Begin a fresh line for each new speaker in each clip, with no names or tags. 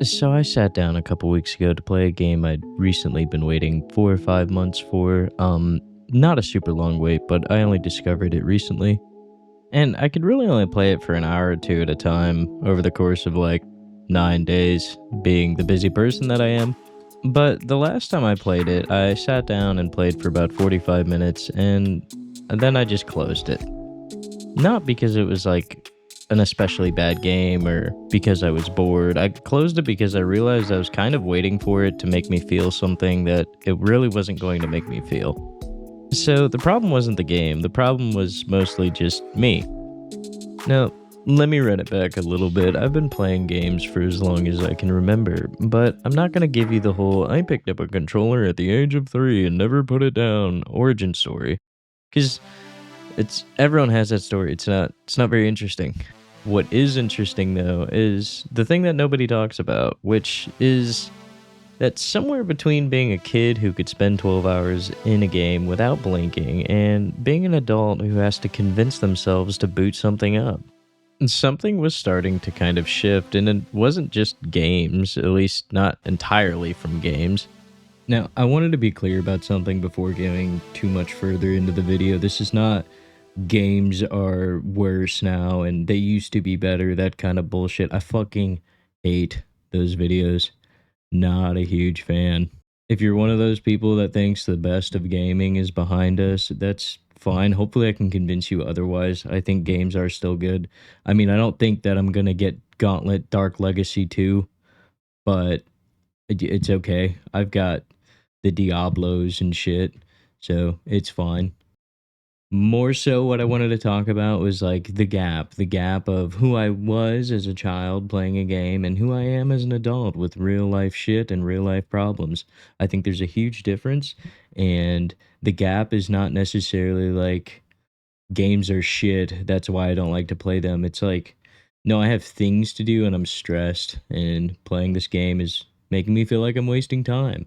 So I sat down a couple weeks ago to play a game I'd recently been waiting 4 or 5 months for. Not a super long wait, but I only discovered it recently. And I could really only play it for an hour or two at a time over the course of like 9 days, being the busy person that I am. But the last time I played it, I sat down and played for about 45 minutes and then I just closed it. Not because it was like an especially bad game or because I was bored. I closed it because I realized I was kind of waiting for it to make me feel something that it really wasn't going to make me feel. So the problem wasn't the game, the problem was mostly just me. Now, let me run it back a little bit. I've been playing games for as long as I can remember, but I'm not going to give you the whole I picked up a controller at the age of 3 and never put it down origin story. Because it's everyone has that story. It's not very interesting. What is interesting though is the thing that nobody talks about, which is that somewhere between being a kid who could spend 12 hours in a game without blinking and being an adult who has to convince themselves to boot something up. Something was starting to kind of shift, and it wasn't just games, at least not entirely from games. Now, I wanted to be clear about something before going too much further into the video. This is not games are worse now and they used to be better, that kind of bullshit. I fucking hate those videos. Not a huge fan. If you're one of those people that thinks the best of gaming is behind us, that's fine. Hopefully, I can convince you otherwise. I think games are still good. I mean, I don't think that I'm gonna get Gauntlet Dark Legacy 2, but it's okay. I've got the Diablos and shit, so it's fine. More so, what I wanted to talk about was like the gap of who I was as a child playing a game and who I am as an adult with real life shit and real life problems. I think there's a huge difference, and the gap is not necessarily like games are shit. That's why I don't like to play them. It's like, no, I have things to do and I'm stressed, and playing this game is making me feel like I'm wasting time.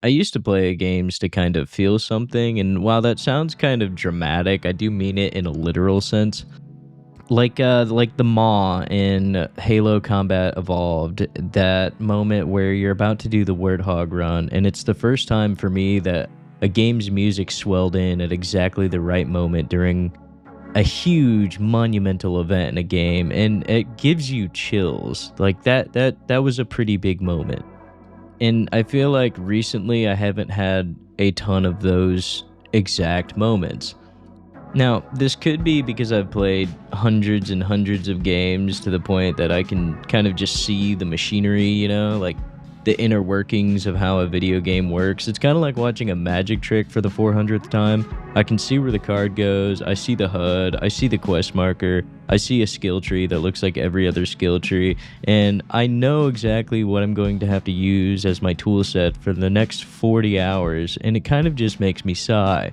I used to play games to kind of feel something, and while that sounds kind of dramatic, I do mean it in a literal sense. Like the Maw in Halo Combat Evolved, that moment where you're about to do the Warthog run, and it's the first time for me that a game's music swelled in at exactly the right moment during a huge monumental event in a game, and it gives you chills. Like that was a pretty big moment. And I feel like recently I haven't had a ton of those exact moments. Now, this could be because I've played hundreds and hundreds of games to the point that I can kind of just see the machinery, like the inner workings of how a video game works. It's kind of like watching a magic trick for the 400th time. I can see where the card goes, I see the HUD, I see the quest marker, I see a skill tree that looks like every other skill tree, and I know exactly what I'm going to have to use as my tool set for the next 40 hours, and it kind of just makes me sigh.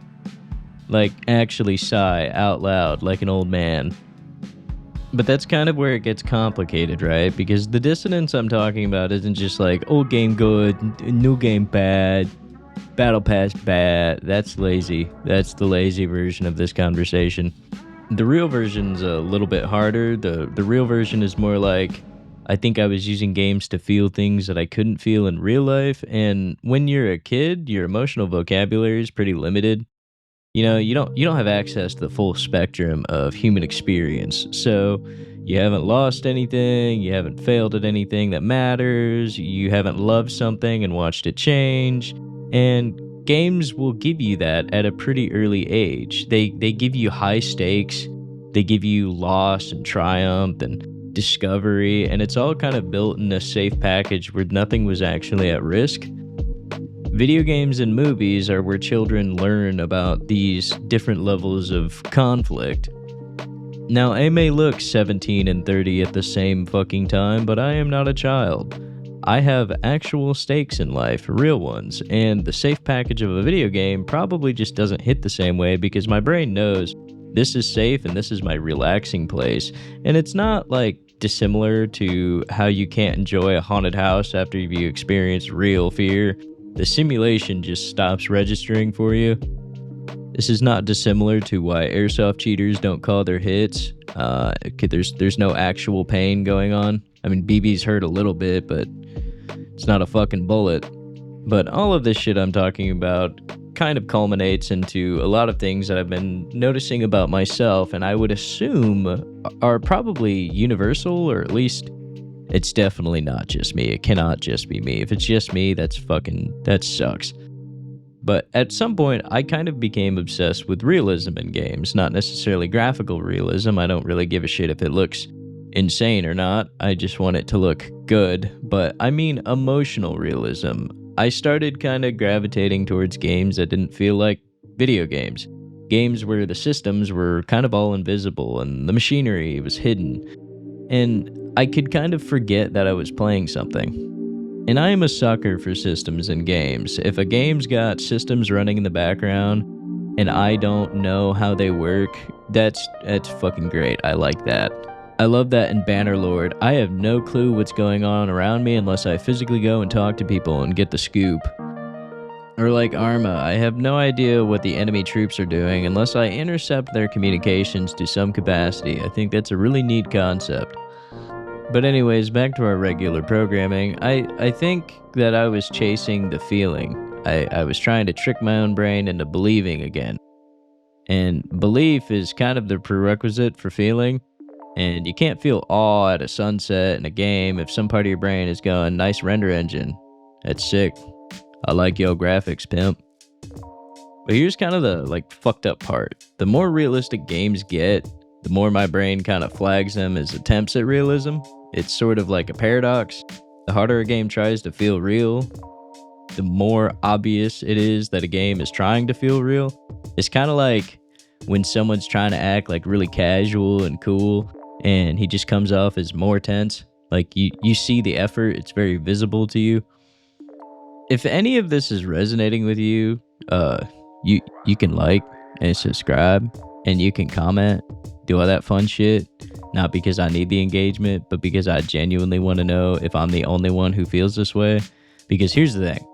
Like, actually sigh out loud like an old man. But that's kind of where it gets complicated, right? Because the dissonance I'm talking about isn't just like old game good, new game bad, battle pass bad. That's lazy. That's the lazy version of this conversation. The real version's a little bit harder. The real version is more like, I think I was using games to feel things that I couldn't feel in real life, and when you're a kid, your emotional vocabulary is pretty limited. You don't have access to the full spectrum of human experience. So you haven't lost anything, you haven't failed at anything that matters, you haven't loved something and watched it change. And games will give you that at a pretty early age. They give you high stakes, they give you loss and triumph and discovery, and it's all kind of built in a safe package where nothing was actually at risk. Video games and movies are where children learn about these different levels of conflict. Now, I may look 17 and 30 at the same fucking time, but I am not a child. I have actual stakes in life, real ones, and the safe package of a video game probably just doesn't hit the same way because my brain knows this is safe and this is my relaxing place. And it's not like dissimilar to how you can't enjoy a haunted house after you experience real fear. The simulation just stops registering for you. This is not dissimilar to why airsoft cheaters don't call their hits. There's no actual pain going on. I mean, BBs hurt a little bit, but it's not a fucking bullet. But all of this shit I'm talking about kind of culminates into a lot of things that I've been noticing about myself, and I would assume are probably universal, or at least it's definitely not just me. It cannot just be me. If it's just me, that sucks. But at some point, I kind of became obsessed with realism in games, not necessarily graphical realism. I don't really give a shit if it looks insane or not. I just want it to look good. But I mean emotional realism. I started kind of gravitating towards games that didn't feel like video games. Games where the systems were kind of all invisible and the machinery was hidden. And I could kind of forget that I was playing something. And I am a sucker for systems in games. If a game's got systems running in the background and I don't know how they work, that's fucking great. I like that. I love that in Bannerlord. I have no clue what's going on around me unless I physically go and talk to people and get the scoop. Or like Arma, I have no idea what the enemy troops are doing unless I intercept their communications to some capacity. I think that's a really neat concept. But anyways, back to our regular programming. I think that I was chasing the feeling. I was trying to trick my own brain into believing again. And belief is kind of the prerequisite for feeling. And you can't feel awe at a sunset in a game if some part of your brain is going, nice render engine. That's sick. I like your graphics, pimp. But here's kind of the fucked up part. The more realistic games get, the more my brain kind of flags them as attempts at realism. It's sort of like a paradox. The harder a game tries to feel real, the more obvious it is that a game is trying to feel real. It's kind of like when someone's trying to act like really casual and cool, and he just comes off as more tense. Like you see the effort, it's very visible to you. If any of this is resonating with you, you can like and subscribe, and you can comment, do all that fun shit. Not because I need the engagement, but because I genuinely want to know if I'm the only one who feels this way. Because here's the thing,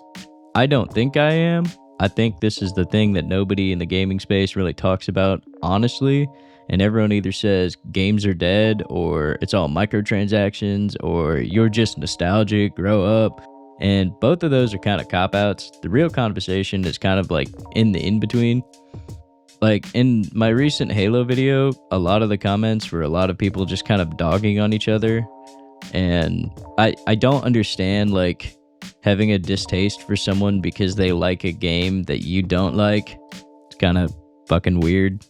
I don't think I am. I think this is the thing that nobody in the gaming space really talks about honestly, and everyone either says games are dead, or it's all microtransactions, or you're just nostalgic, grow up, and both of those are kind of cop-outs. The real conversation is kind of like in the in-between. Like in my recent Halo video, a lot of the comments were a lot of people just kind of dogging on each other, and I don't understand like having a distaste for someone because they like a game that you don't like. It's kind of fucking weird.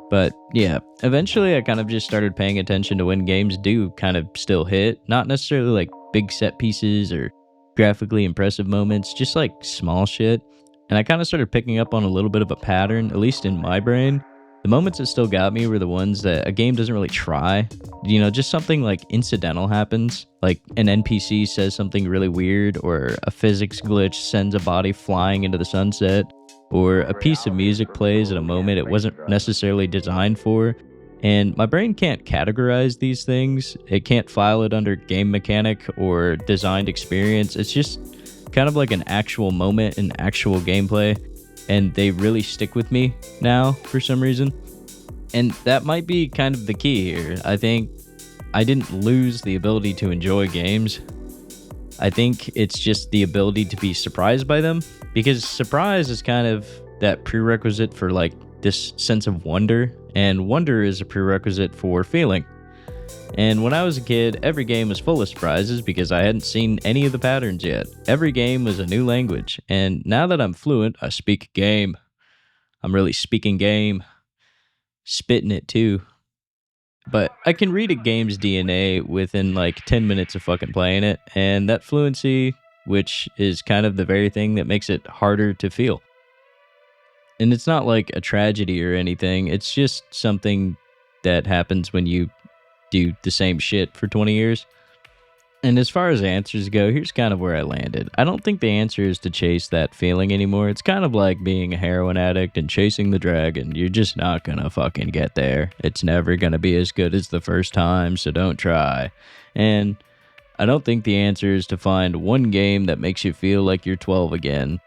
But yeah, eventually I kind of just started paying attention to when games do kind of still hit. Not necessarily like big set pieces or graphically impressive moments, just like small shit. And I kind of started picking up on a little bit of a pattern, at least in my brain. The moments that still got me were the ones that a game doesn't really try. You know, just something like incidental happens. Like an NPC says something really weird, or a physics glitch sends a body flying into the sunset, or a piece of music plays at a moment it wasn't necessarily designed for. And my brain can't categorize these things. It can't file it under game mechanic or designed experience. It's just kind of like an actual moment in actual gameplay. And they really stick with me now for some reason. And that might be kind of the key here. I think I didn't lose the ability to enjoy games. I think it's just the ability to be surprised by them, because surprise is kind of that prerequisite for like this sense of wonder, and wonder is a prerequisite for feeling. And when I was a kid, every game was full of surprises because I hadn't seen any of the patterns yet. Every game was a new language, and now that I'm fluent, I speak game. I'm really speaking game. Spitting it too. But I can read a game's DNA within like 10 minutes of fucking playing it, and that fluency, which is kind of the very thing that makes it harder to feel. And it's not like a tragedy or anything, it's just something that happens when you do the same shit for 20 years. And as far as answers go, here's kind of where I landed. I don't think the answer is to chase that feeling anymore. It's kind of like being a heroin addict and chasing the dragon. You're just not gonna fucking get there. It's never gonna be as good as the first time, so don't try. And I don't think the answer is to find one game that makes you feel like you're 12 again.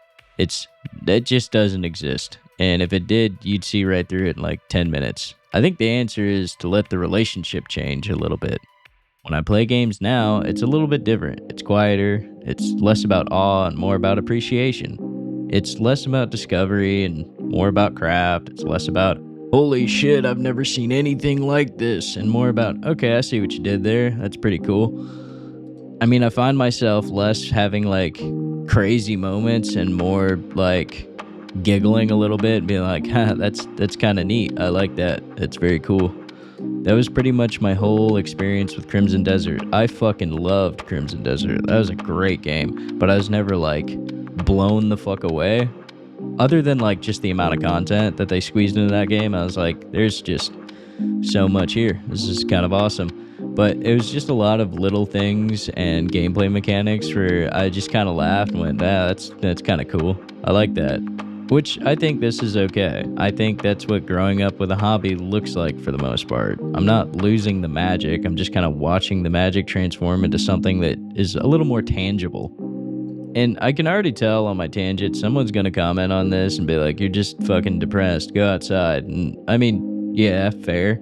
That just doesn't exist. And if it did, you'd see right through it in like 10 minutes. I think the answer is to let the relationship change a little bit. When I play games now, it's a little bit different. It's quieter, it's less about awe and more about appreciation. It's less about discovery and more about craft. It's less about, holy shit, I've never seen anything like this, and more about, okay, I see what you did there. That's pretty cool. I mean, I find myself less having like crazy moments and more like giggling a little bit and being like, that's kind of neat. I like that. It's very cool. That was pretty much my whole experience with Crimson Desert. I fucking loved Crimson Desert. That was a great game, but I was never like blown the fuck away. Other than like just the amount of content that they squeezed into that game, I was like, there's just so much here. This is kind of awesome. But it was just a lot of little things and gameplay mechanics where I just kind of laughed and went, that's kind of cool. I like that. Which I think this is okay. I think that's what growing up with a hobby looks like for the most part. I'm not losing the magic. I'm just kind of watching the magic transform into something that is a little more tangible. And I can already tell on my tangent, someone's going to comment on this and be like, you're just fucking depressed. Go outside. And I mean, yeah, fair.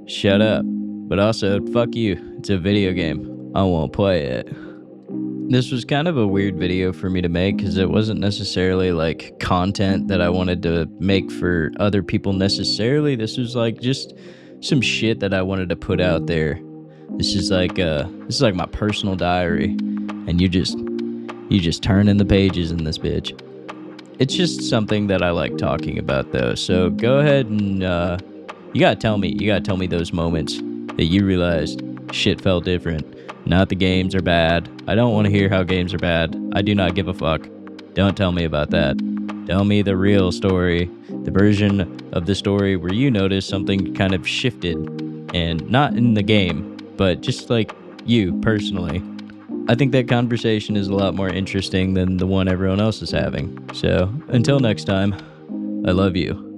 Shut up. But also, fuck you. It's a video game. I won't play it. This was kind of a weird video for me to make because it wasn't necessarily like content that I wanted to make for other people necessarily. This was like just some shit that I wanted to put out there. This is like my personal diary, and you just turn in the pages in this bitch. It's just something that I like talking about though. So go ahead and you gotta tell me those moments that you realized shit felt different. Not the games are bad. I don't want to hear how games are bad. I do not give a fuck. Don't tell me about that. Tell me the real story, the version of the story where you notice something kind of shifted, and not in the game, but just like you personally. I think that conversation is a lot more interesting than the one everyone else is having. So until next time, I love you.